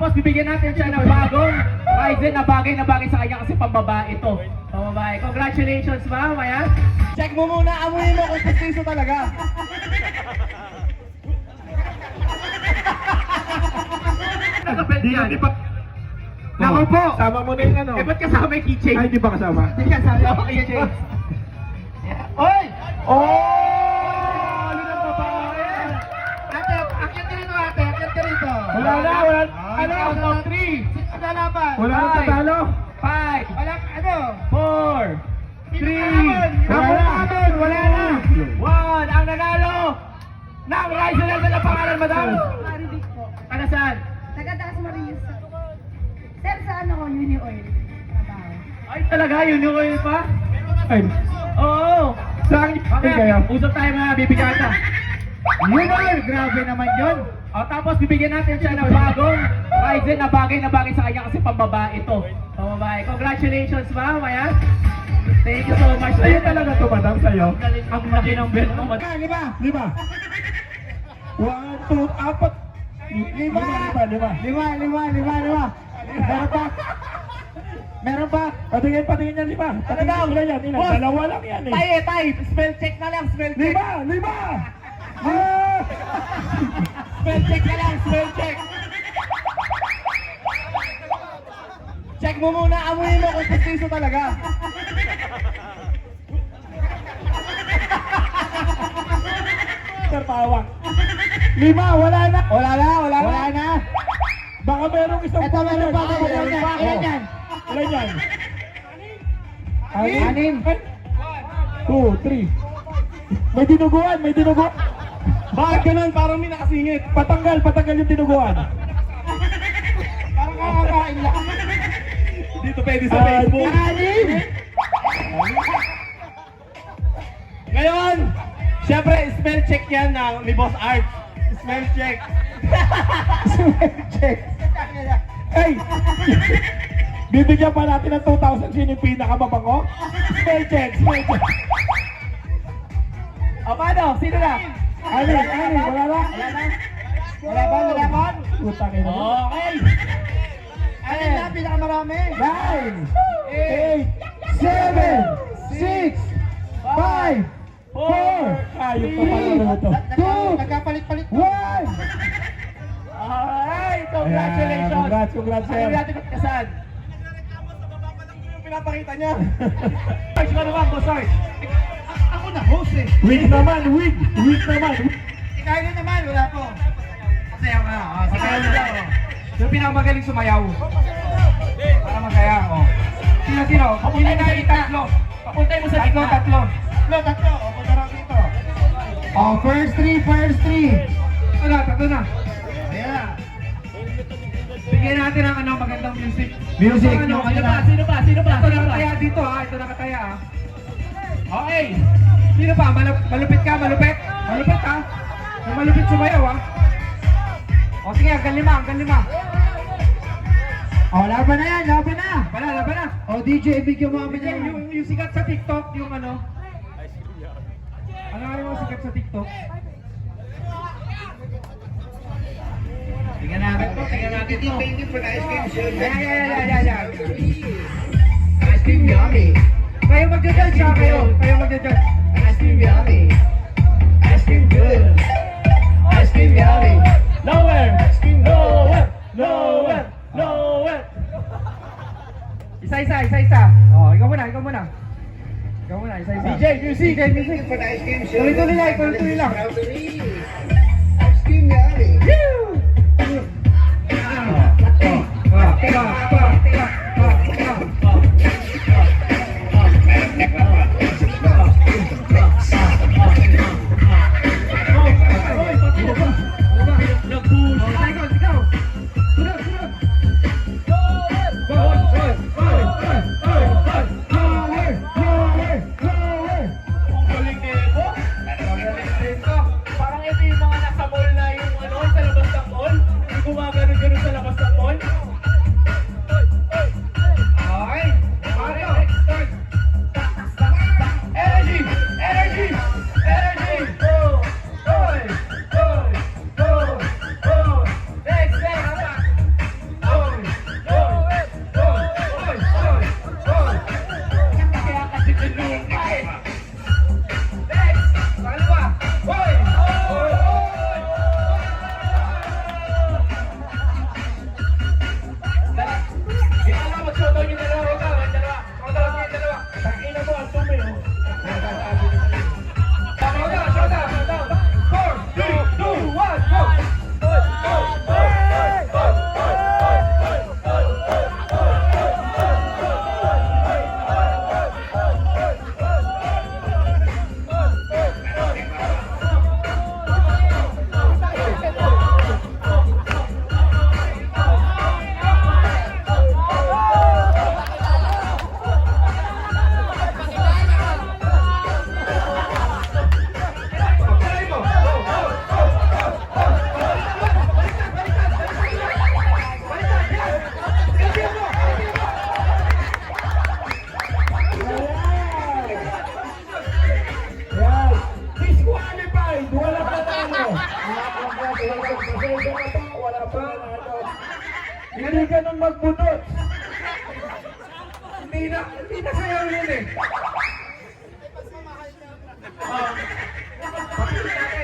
tapos bibigyan natin siya ng bagong Ryzen na bagay sa kanya kasi pambabae ito. Pambabae. Congratulations, ma'am. Ayan. Check mo muna, amuyin mo kung pustiso talaga. Nakapelt yan. Naku po! Sama mo na yung ano. Eh, ba't kasama yung keychain? Ay, di ba kasama? Hindi kasama yung keychain. Oy! Oh! Ano ng babae? Ate, akyat ka rito, ate. Akyat ka rito. Wala na, wala. Ano? Count of 3. Ano laban? Wala nang tatalo. 5. Wala, ano? 4. 3. Wala na. 1. Ang nanalo ng Ryzen na pangalan, madam. Marivic po. Taga saan? Taga-taas Marius. Sir, saan ako? Uni Oil. Trabaho. Ay, talaga, yun yung oil pa? Ay, Oo. saan Okay, kayo? usap tayo mga bibigyan kita. Yun oil, grabe naman yun. O, tapos bibigyan natin siya ng bagong Ryzen na bagay sa kanya kasi pambabae ito. Pambabae. Congratulations, ma'am. Ayan. Thank you so much. Sa'yo talaga to, madam, sa'yo. Ang laki ng belt mo. Lima. 1, 2, 4. Lima. Meron pa. Patingin yan, lima. Ilan yan? Boss. Dalawa lang yan eh. Tay. Spell check na lang. Spell check. Lima. Ah! Spell check na lang. Spell check. Check mo muna, amuyin mo kung pustiso talaga. Sir, pawang. Lima, wala na. Wala na. Baka merong isang Eto, meron pa. Oh. Ilan yan? Ilan yan? Anim. 2, 3. May dinuguan. Bakit ganun? Parang may nakasingit. Patanggal yung dinuguan. Parang kakakain lang. Dito pwede sa Ah, Facebook. Anim! Ngayon, syempre, spell check yan ni Boss Art. Spell check. Hey! Bibigyan pa natin ng 2,000 sino yung pinakamabango? Spell check. O, paano? Sino na? Wala na? Wala ba? Utang ina mo. Okay. Alin na, pinakamarami. 9, 8, 7, 6, 5, 4. Ayun pa pala ito. Nagkapalit-palit. 1. Alright. Congratulations. Congrats, sir. Ano natin kasan? Yung pinapakita niya. Sarge, ano naman, Boss Sarge? Ako na, host eh. Wig naman. Ikaw na naman, wala po. Masaya ka. Sayaw na lang. Yung pinakamagaling sumayaw. Para masaya, oh. Sino? Papuntay na yung tatlo. Papuntay mo sa likod, tatlo. Tatlo. O, punta lang dito. Oh, first three. Tatlo na. Ayan. Bigyan natin ng magandang music. Music, Ano, yung ano kanila. ba? Sino ba? Ito nakataya dito, ha? Ito nakataya, ha? Okay. Sino pa? Malupit ka, malupit? Malupit, ha? Yung malupit sumayaw, ha? O sige, hanggang lima. Oh, laban na yan, laban na. Laban na. Oh, DJ, ibigyan mo kami Yan, ng... yung sikat sa TikTok, yung ano? Ano yung sikat sa TikTok? Tingnan natin to. Thank you for the ice cream, sir. Yan. Ice cream yummy. Kayo magja-judge, ha? Kayo magja-judge. Ice cream yummy. Ice cream good. Ice cream yummy. Nowhere! Isa. Oh, ikaw muna. Isa. DJ, music. Thank you for the ice cream, sir. Tuloy lang. Ice cream yummy. Parang ito yung Hindi ganun magbunot. Hindi na sayaw yun eh.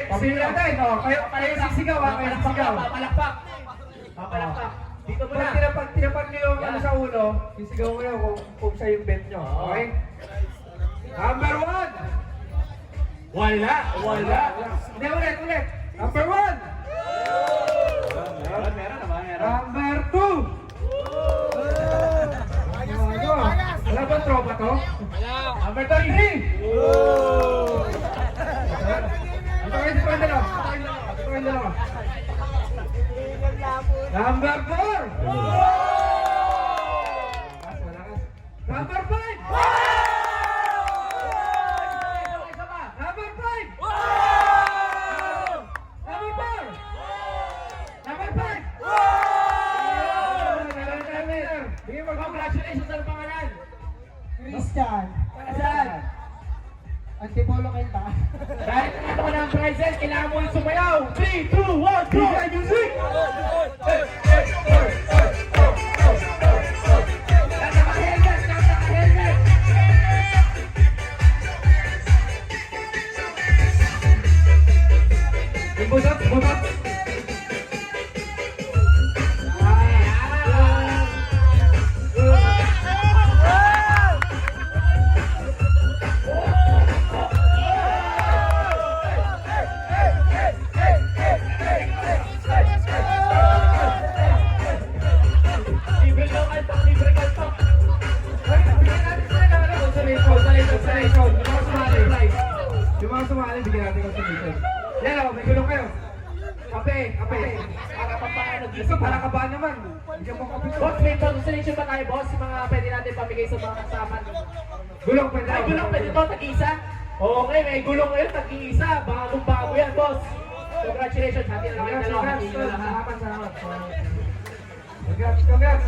Papili natin, oh. Kayo sisigaw, ha? Kayo sisigaw. Palakpak. Palakpak. Dito mo na. Pag tinapan niyo yung ano sa ulo, sisigaw mo yun kung siya yung bet nyo. Okay? Number 1! Wala. Hindi, ulit. Number 1! Meron naman. Number 2! Ano? Wala ba tropa to? Number 3! Ito kayo sa dalawa. Number 4! Malakas. Number 5! Number 5! Number 4! Number 5! Bigyan mo, congratulations sa pangalan! Christian. Saan? Antipolo Kenta. Dahil ito ko ng prizes, kailangan mo yung sumayaw! 3, 2, 1, go! Music! Naka-helmet! Butot! Yung mga sumali, bigyan natin consolation. Yan o, may gulong kayo. Kape. Para pampaano dito, para kabahan naman. Bigyan mo kape. Boss, may consolation ba tayo, boss? Yung mga pwede natin pamigay sa mga kasama. Gulong pwede. Ay, gulong pwede to, tag-isa? Okay, may gulong ngayon, tag-isa. Bagong-bago yan, boss. Congratulations, hati na lang kayo dalawa. Hati na lahat. Salamat. Congrats.